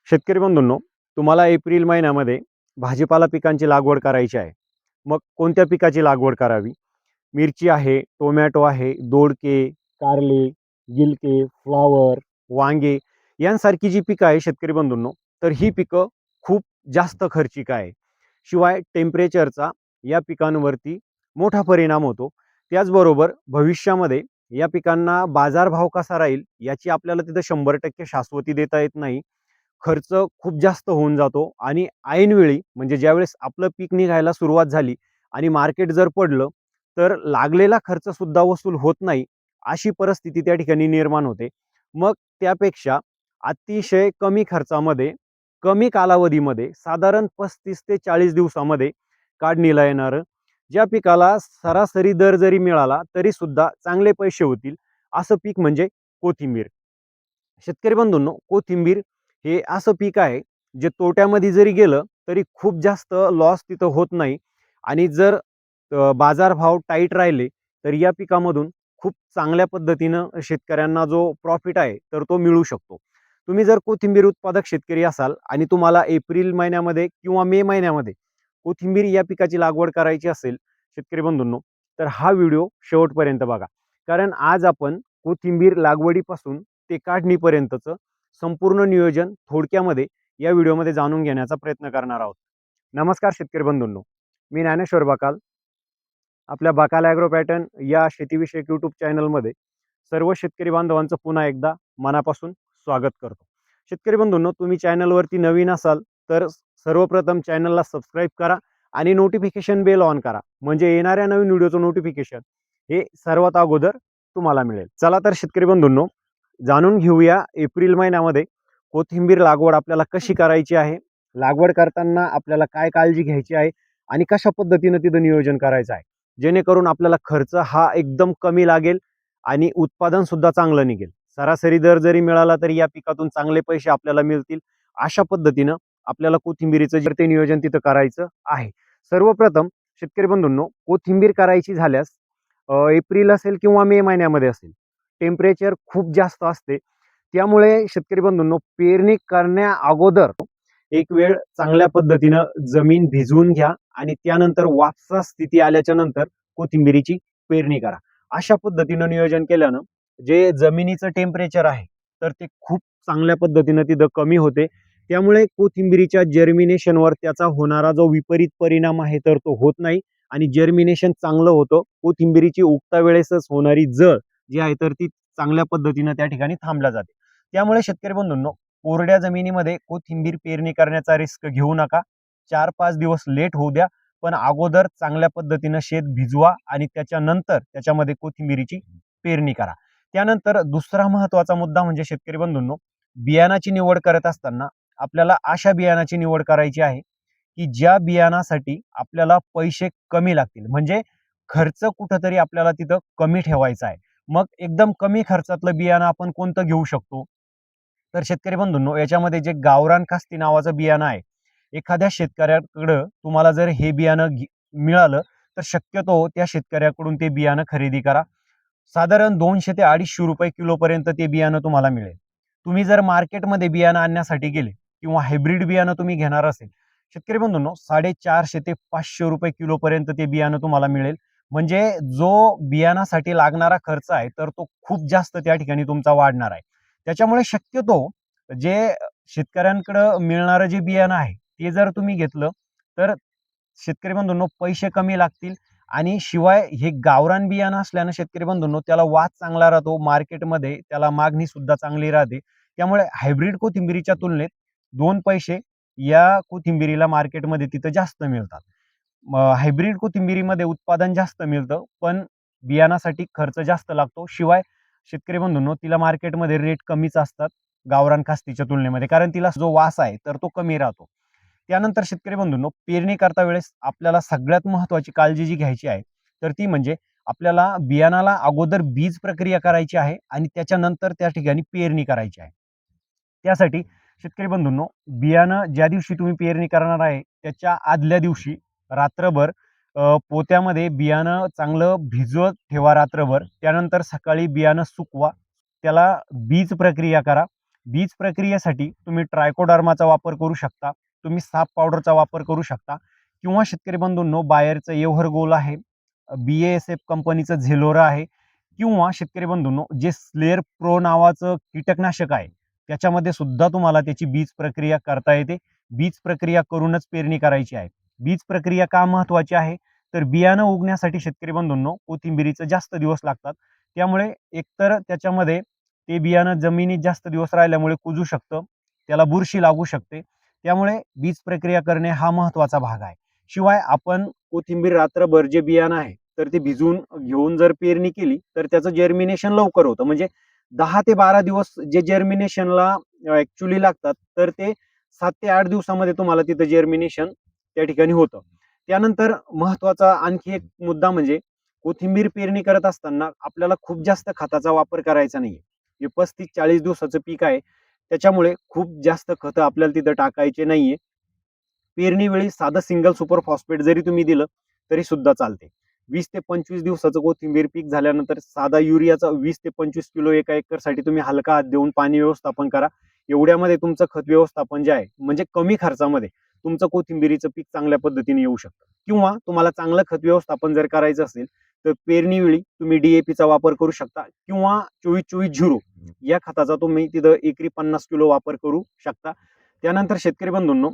शेतकरी बंधूंनो, तुम्हाला एप्रिल महिन्यामध्ये भाजीपाला पिकांची लागवड करायची आहे. मग कोणत्या पिकाची लागवड करावी? मिरची आहे, टोमॅटो आहे, दोडके, कारले, गिलके, फ्लॉवर, वांगे यांसारखी जी पिकं आहे शेतकरी बंधूंनो, तर ही पिकं खूप जास्त खर्चिक आहे. शिवाय टेम्परेचरचा या पिकांवरती मोठा परिणाम होतो. त्याचबरोबर भविष्यामध्ये या पिकांना बाजारभाव कसा राहील याची आपल्याला तिथं 100% शाश्वती देता येत नाही. खर्च खूप जास्त होऊन जातो आणि ऐनवेळी म्हणजे ज्यावेळेस आपलं पीक निघायला सुरुवात झाली आणि मार्केट जर पडलं, तर लागलेला खर्च सुद्धा वसूल होत नाही, अशी परिस्थिती त्या ठिकाणी निर्माण होते. मग त्यापेक्षा अतिशय कमी खर्चामध्ये, कमी कालावधीमध्ये साधारण 35 ते 40 दिवसामध्ये काढणीला येणारं, ज्या पिकाला सरासरी दर जरी मिळाला तरी सुद्धा चांगले पैसे होतील, असं पीक म्हणजे कोथिंबीर. शेतकरी बंधूंनो, कोथिंबीर हे असं पीक आहे जे तोट्यामध्ये जरी गेलं तरी खूप जास्त लॉस तिथं होत नाही आणि जर बाजारभाव टाईट राहिले तर या पिकामधून खूप चांगल्या पद्धतीनं शेतकऱ्यांना जो प्रॉफिट आहे तर तो मिळू शकतो. तुम्ही जर कोथिंबीर उत्पादक शेतकरी असाल आणि तुम्हाला एप्रिल महिन्यामध्ये किंवा मे महिन्यामध्ये कोथिंबीर या पिकाची लागवड करायची असेल शेतकरी बंधूंनो, तर हा व्हिडिओ शेवटपर्यंत बघा. कारण आज आपण कोथिंबीर लागवडीपासून ते काढणीपर्यंतचं संपूर्ण नियोजन थोडक्यामध्ये या व्हिडिओमध्ये जाणून घेण्याचा प्रयत्न करणार आहोत. नमस्कार शेतकरी बंधूंनो, मी ज्ञानेश्वर बकाल. आपल्या बकाल ॲग्रो पॅटर्न या शेतीविषयक यूट्यूब चॅनलमध्ये सर्व शेतकरी बांधवांचं पुन्हा एकदा मनापासून स्वागत करतो. शेतकरी बंधूंनो, तुम्ही चॅनलवरती नवीन असाल तर सर्वप्रथम चॅनलला सबस्क्राईब करा आणि नोटिफिकेशन बेल ऑन करा, म्हणजे येणाऱ्या नवीन व्हिडिओचं नोटिफिकेशन हे सर्वात अगोदर तुम्हाला मिळेल. चला तर शेतकरी बंधूंनो, जाणून घेऊया एप्रिल महिन्यामध्ये कोथिंबीर लागवड आपल्याला कशी करायची आहे, लागवड करताना आपल्याला काय काळजी घ्यायची आहे आणि कशा पद्धतीनं तिथं नियोजन करायचं आहे, जेणेकरून आपल्याला खर्च हा एकदम कमी लागेल आणि उत्पादन सुद्धा चांगलं निघेल. सरासरी दर जरी मिळाला तरी या पिकातून चांगले पैसे आपल्याला मिळतील. अशा पद्धतीनं आपल्याला कोथिंबीरीचं जे ते नियोजन तिथं करायचं आहे. सर्वप्रथम शेतकरी बंधूंनो, कोथिंबीर करायची झाल्यास एप्रिल असेल किंवा मे महिन्यामध्ये असेल, टेम्परेचर खूप जास्त असते. त्यामुळे शेतकरी बंधूंनो, पेरणी करण्या अगोदर एक वेळ चांगल्या पद्धतीनं जमीन भिजवून घ्या आणि त्यानंतर वापसा स्थिती आल्याच्या नंतर कोथिंबीरीची पेरणी करा. अशा पद्धतीनं नियोजन केल्यानं जे जमिनीचं टेम्परेचर आहे तर ते खूप चांगल्या पद्धतीनं तिथं कमी होते. त्यामुळे कोथिंबीरीच्या जर्मिनेशनवर त्याचा होणारा जो विपरीत परिणाम आहे तर तो होत नाही आणि जर्मिनेशन चांगलं होतं. कोथिंबीरीची उगता वेळेसच होणारी जळ जी आहे तर ती चांगल्या पद्धतीनं त्या ठिकाणी थांबल्या जाते. त्यामुळे शेतकरी बंधूंनो, कोरड्या जमिनीमध्ये कोथिंबीर पेरणी करण्याचा रिस्क घेऊ नका. 4-5 दिवस लेट होऊ द्या, पण अगोदर चांगल्या पद्धतीनं शेत भिजवा आणि त्याच्यानंतर त्याच्यामध्ये कोथिंबीरीची पेरणी करा. त्यानंतर दुसरा महत्त्वाचा मुद्दा म्हणजे शेतकरी बंधूंनो, बियाणाची निवड करत असताना आपल्याला अशा बियाणाची निवड करायची आहे की ज्या बियाणासाठी आपल्याला पैसे कमी लागतील, म्हणजे खर्च कुठंतरी आपल्याला तिथं कमी ठेवायचा आहे. मग एकदम कमी खर्चातलं बियाणं आपण कोणतं घेऊ शकतो? तर शेतकरी बंधूंनो, याच्यामध्ये जे गावरान कास्ती नावाचं बियाणं आहे, एखाद्या शेतकऱ्याकडं तुम्हाला जर हे बियाणं मिळालं तर शक्यतो त्या शेतकऱ्याकडून ते बियाणं खरेदी करा. साधारण 200 ते 250 रुपये किलोपर्यंत ते बियाणं तुम्हाला मिळेल. तुम्ही जर मार्केटमध्ये बियाणं आणण्यासाठी गेले किंवा हायब्रिड बियाणं तुम्ही घेणार असेल, शेतकरी बंधूंनो, 450 ते 500 रुपये किलोपर्यंत ते बियाणं तुम्हाला मिळेल. म्हणजे जो बियाणासाठी लागणारा खर्च आहे तर तो खूप जास्त त्या ठिकाणी तुमचा वाढणार आहे. त्याच्यामुळे शक्यतो जे शेतकऱ्यांकडं मिळणारं जे बियाणं आहे ते जर तुम्ही घेतलं तर शेतकरी बंधूंनो, पैसे कमी लागतील आणि शिवाय हे गावरान बियाणं असल्यानं शेतकरी बंधूंनो, त्याला वास चांगला राहतो मार्केटमध्ये, त्याला मागणी सुद्धा चांगली राहते. त्यामुळे हायब्रिड कोथिंबिरीच्या तुलनेत 2 पैसे या कोथिंबिरीला मार्केटमध्ये तिथं जास्त मिळतात. हायब्रिड कोथिंबिरीमध्ये उत्पादन जास्त मिळतं, पण बियाणासाठी खर्च जास्त लागतो. शिवाय शेतकरी बंधूंनो, तिला मार्केटमध्ये रेट कमीच असतात गावरान खासतीच्या तुलनेमध्ये, कारण तिला जो वास आहे तर तो कमी राहतो. त्यानंतर शेतकरी बंधूंनो, पेरणी करता वेळेस आपल्याला सगळ्यात महत्त्वाची काळजी जी घ्यायची आहे तर ती म्हणजे आपल्याला बियाणाला अगोदर बीज प्रक्रिया करायची आहे आणि त्याच्यानंतर त्या ठिकाणी पेरणी करायची आहे. त्यासाठी शेतकरी बंधूंनो, बियाणं ज्या दिवशी तुम्ही पेरणी करणार आहे त्याच्या आदल्या दिवशी रात्रभर पोत्यामध्ये बियाणं चांगलं भिजवत ठेवा रात्रभर. त्यानंतर सकाळी बियाणं सुकवा, त्याला बीज प्रक्रिया करा. बीज प्रक्रियेसाठी तुम्ही ट्रायकोडर्माचा वापर करू शकता, तुम्ही साप पावडरचा वापर करू शकता, किंवा शेतकरी बंधूंनो बायरचं एव्हर गोल आहे, BASF कंपनीचं झेलोरा आहे, किंवा शेतकरी बंधूंनो जे स्लेअर प्रो नावाचं कीटकनाशक आहे त्याच्यामध्ये सुद्धा तुम्हाला त्याची बीज प्रक्रिया करता येते. बीज प्रक्रिया करूनच पेरणी करायची आहे. बीज प्रक्रिया का महत्वाची आहे, तर बियाणं उगण्यासाठी शेतकरी बंधूंनो कोथिंबिरीचं जास्त दिवस लागतात. त्यामुळे एकतर त्याच्यामध्ये ते बियाणं जमिनीत जास्त दिवस राहिल्यामुळे कुजू शकतं, त्याला बुरशी लागू शकते. त्यामुळे बीज प्रक्रिया करणे हा महत्वाचा भाग आहे. शिवाय आपण कोथिंबीर रात्रभर जे बियाणं आहे तर ते भिजवून घेऊन जर पेरणी केली तर त्याचं जर्मिनेशन लवकर होतं. म्हणजे 10 ते 12 दिवस जे जर्मिनेशनला ऍक्च्युली लागतात तर ते 7 ते 8 दिवसामध्ये तुम्हाला तिथं जर्मिनेशन त्या ठिकाणी होतं. त्यानंतर महत्वाचा आणखी एक मुद्दा म्हणजे कोथिंबीर पेरणी करत असताना आपल्याला खूप जास्त खताचा वापर करायचा नाहीये. हे 35-40 दिवसाचं पीक आहे, त्याच्यामुळे खूप जास्त खतं आपल्याला तिथं टाकायचे नाहीये. पेरणीवेळी साधं सिंगल सुपर फॉस्फेट जरी तुम्ही दिलं तरी सुद्धा चालते. 20 ते 25 दिवसाचं कोथिंबीर पीक झाल्यानंतर साधा युरियाचा 20 ते 25 किलो एका एकरसाठी तुम्ही हलका हात देऊन पाणी व्यवस्थापन करा. एवढ्यामध्ये तुमचं खत व्यवस्थापन जे आहे म्हणजे कमी खर्चामध्ये तुमचं कोथिंबीरीचं पीक चांगल्या पद्धतीने येऊ शकतं. किंवा तुम्हाला चांगलं खत व्यवस्थापन जर करायचं असेल तर पेरणीवेळी तुम्ही DAPचा वापर करू शकता, किंवा 24-24-0 या खताचा तुम्ही तिथं एकरी 50 किलो वापर करू शकता. त्यानंतर शेतकरी बंधूंनो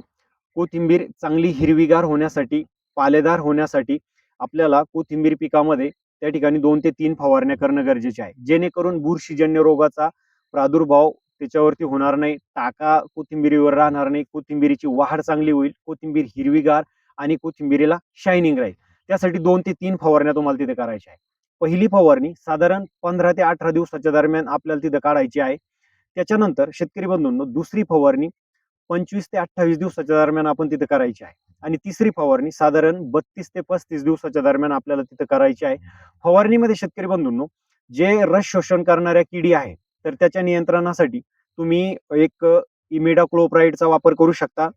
कोथिंबीर चांगली हिरवीगार होण्यासाठी, पालेदार होण्यासाठी आपल्याला कोथिंबीर पिकामध्ये त्या ठिकाणी 2 ते 3 फवारण्या करणं गरजेचे आहे, जेणेकरून बुरशीजन्य रोगाचा प्रादुर्भाव त्याच्यावरती होणार नाही, टाका कोथिंबीरीवर राहणार नाही, कोथिंबीरीची वाढ चांगली होईल, कोथिंबीर हिरवीगार आणि कोथिंबीरीला शायनिंग राहील. त्यासाठी 2 ते 3 फवारण्या तुम्हाला तिथे करायच्या आहे. पहिली फवारणी साधारण 15 ते 18 दिवसाच्या दरम्यान आपल्याला तिथे काढायची आहे. त्याच्यानंतर शेतकरी बंधूंनो दुसरी फवारणी 25 ते 28 दिवसाच्या दरम्यान आपण तिथे करायची आहे. आणि तिसरी फवारणी साधारण 32 ते 35 दिवसाच्या दरम्यान आपल्याला तिथे करायची आहे. फवारणीमध्ये शेतकरी बंधूंनो जे रस शोषण करणाऱ्या किडी आहे तर त्याच्या नियंत्रणासाठी तुम्ही एक इमिडाक्लोप्राइडचा वापर करू शकता,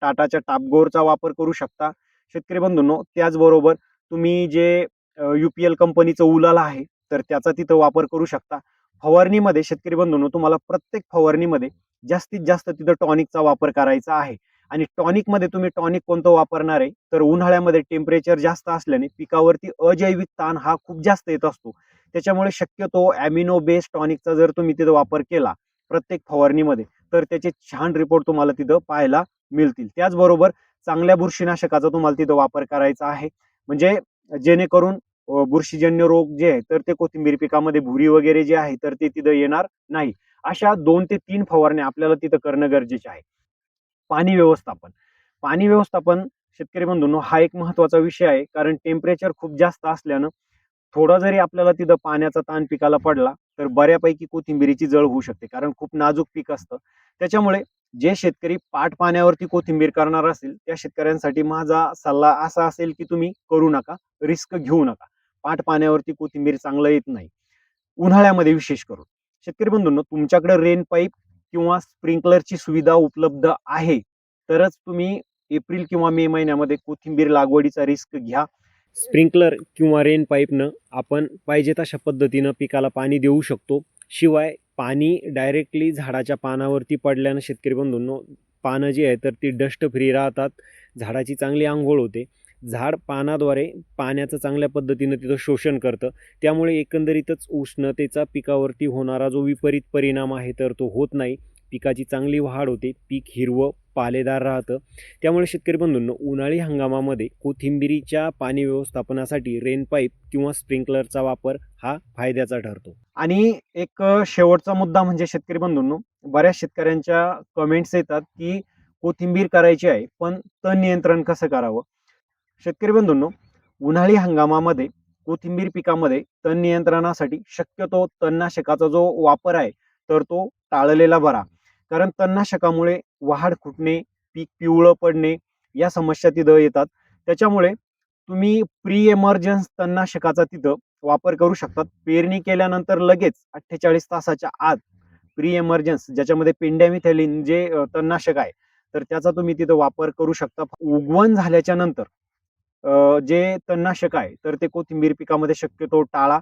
टाटाच्या टापगोरचा वापर करू शकता. शेतकरी बंधूंनो त्याचबरोबर तुम्ही जे UPL कंपनीचं उलाला आहे तर त्याचा तिथं वापर करू शकता. फवारणीमध्ये शेतकरी बंधूंनो तुम्हाला प्रत्येक फवारणीमध्ये जास्तीत जास्त तिथं टॉनिकचा वापर करायचा आहे. आणि टॉनिकमध्ये तुम्ही टॉनिक कोणतं वापरणार आहे तर उन्हाळ्यामध्ये टेम्परेचर जास्त असल्याने पिकावरती अजैविक ताण हा खूप जास्त येत असतो. त्याच्यामुळे शक्यतो ॲमिनो बेस्ड टॉनिकचा जर तुम्ही तिथं वापर केला प्रत्येक फवारणीमध्ये तर त्याचे छान रिपोर्ट तुम्हाला तिथं पाहायला मिळतील. त्याचबरोबर चांगल्या बुरशीनाशकाचा तुम्हाला तिथं वापर करायचा आहे, म्हणजे जेणेकरून बुरशीजन्य रोग जे आहे तर ते कोथिंबीर पिकामध्ये भुरी वगैरे जे आहे तर ते तिथं येणार नाही. अशा 2 ते 3 फवारण्या आपल्याला तिथं करणं गरजेचे आहे. पाणी व्यवस्थापन. पाणी व्यवस्थापन शेतकरी बंधूंनो हा एक महत्वाचा विषय आहे, कारण टेम्परेचर खूप जास्त असल्यानं थोडा जरी आपल्याला तिथं पाण्याचा ताण पिकाला पडला तर बऱ्यापैकी कोथिंबीरीची जळ होऊ शकते, कारण खूप नाजूक पीक असतं. त्याच्यामुळे जे शेतकरी पाट पाण्यावरती कोथिंबीर करणार असेल त्या शेतकऱ्यांसाठी माझा सल्ला असा असेल की तुम्ही करू नका, रिस्क घेऊ नका. पाट पाण्यावरती कोथिंबीर चांगलं येत नाही उन्हाळ्यामध्ये विशेष करून. शेतकरी बंधूंनो तुमच्याकडे रेन पाईप किंवा स्प्रिंकलरची सुविधा उपलब्ध आहे तरच तुम्ही एप्रिल किंवा मे महिन्यामध्ये कोथिंबीर लागवडीचा रिस्क घ्या. स्प्रिंकलर किंवा रेन पाईपनं आपण पाहिजे तशा पद्धतीनं पिकाला पाणी देऊ शकतो. शिवाय पाणी डायरेक्टली झाडाच्या पानावरती पडल्यानं शेतकरी बंधूंनो पानं जी आहे तर ती डस्ट फ्री राहतात, झाडाची चांगली आंघोळ होते, झाड पानाद्वारे पाण्याचं चांगल्या पद्धतीनं तिथं शोषण करतं. त्यामुळे एकंदरीतच उष्णतेचा पिकावरती होणारा जो विपरीत परिणाम आहे तर तो होत नाही, पिकाची चांगली वाढ होते, पीक हिरवं पालेदार राहतं. त्यामुळे शेतकरी बंधूंनो उन्हाळी हंगामामध्ये कोथिंबिरीच्या पाणी व्यवस्थापनासाठी रेन पाईप किंवा स्प्रिंकलरचा वापर हा फायद्याचा ठरतो. आणि एक शेवटचा मुद्दा म्हणजे शेतकरी बंधूंनो बऱ्याच शेतकऱ्यांच्या कमेंट्स येतात की कोथिंबीर करायची आहे पण तण नियंत्रण कसं करावं. शेतकरी बंधूंनो उन्हाळी हंगामामध्ये कोथिंबीर पिकामध्ये तण नियंत्रणासाठी शक्यतो तणनाशकाचा जो वापर आहे तर तो टाळलेला बरा, कारण तणनाशकामुळे वाढ खुटणे, पीक पिवळं पडणे या समस्या तिथं येतात. त्याच्यामुळे तुम्ही प्री एमर्जन्स तणनाशकाचा तिथं वापर करू शकतात. पेरणी केल्यानंतर लगेच 48 तासाच्या आत प्री एमर्जन्स ज्याच्यामध्ये पेंडॅमिथॅलिन जे तणनाशक आहे तर त्याचा तुम्ही तिथं वापर करू शकता. उगवण झाल्याच्या नंतर जे तणनाशक आहे तर ते कोथिंबीर पिकामध्ये शक्यतो टाळा.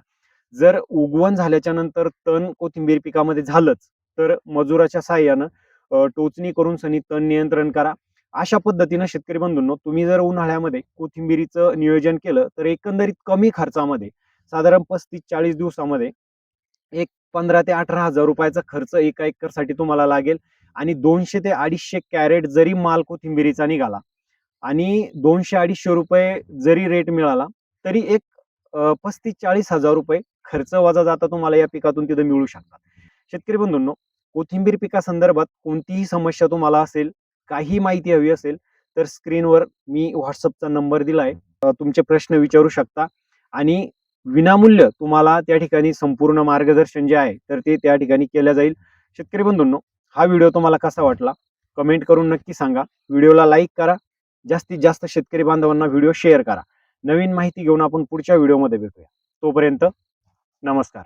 जर उगवण झाल्याच्या नंतर तण कोथिंबीर पिकामध्ये झालंच तर मजुराच्या साहाय्यानं टोचणी करून सनी तण नियंत्रण करा. अशा पद्धतीनं शेतकरी बंधूंनो, तुम्ही जर उन्हाळ्यामध्ये कोथिंबिरीचं नियोजन केलं तर एकंदरीत कमी खर्चामध्ये साधारण 35-40 दिवसामध्ये एक 15 ते 18 हजार रुपयाचा खर्च एका एकरसाठी तुम्हाला लागेल. आणि 200 ते 250 कॅरेट जरी माल कोथिंबिरीचा निघाला आणि 200-250 रुपये जरी रेट मिळाला तरी एक 35-40 हजार रुपये खर्च वजा जाता तुम्हाला या पिकातून तिथे मिळू शकतात. शेतकरी बंधूंनो, कोथिंबीर पिकासंदर्भात कोणतीही समस्या तुम्हाला असेल, काही माहिती हवी असेल तर स्क्रीनवर मी व्हॉट्सअपचा नंबर दिलाय, तुमचे प्रश्न विचारू शकता आणि विनामूल्य तुम्हाला त्या ठिकाणी संपूर्ण मार्गदर्शन जे आहे तर ते त्या ठिकाणी केलं जाईल. शेतकरी बंधूंनो, हा व्हिडिओ तुम्हाला कसा वाटला कमेंट करून नक्की सांगा. व्हिडिओला लाईक करा, जास्तीत जास्त शेतकरी बांधवांना व्हिडिओ शेअर करा. नवीन माहिती घेऊन आपण पुढच्या व्हिडिओमध्ये भेटूया. तोपर्यंत नमस्कार.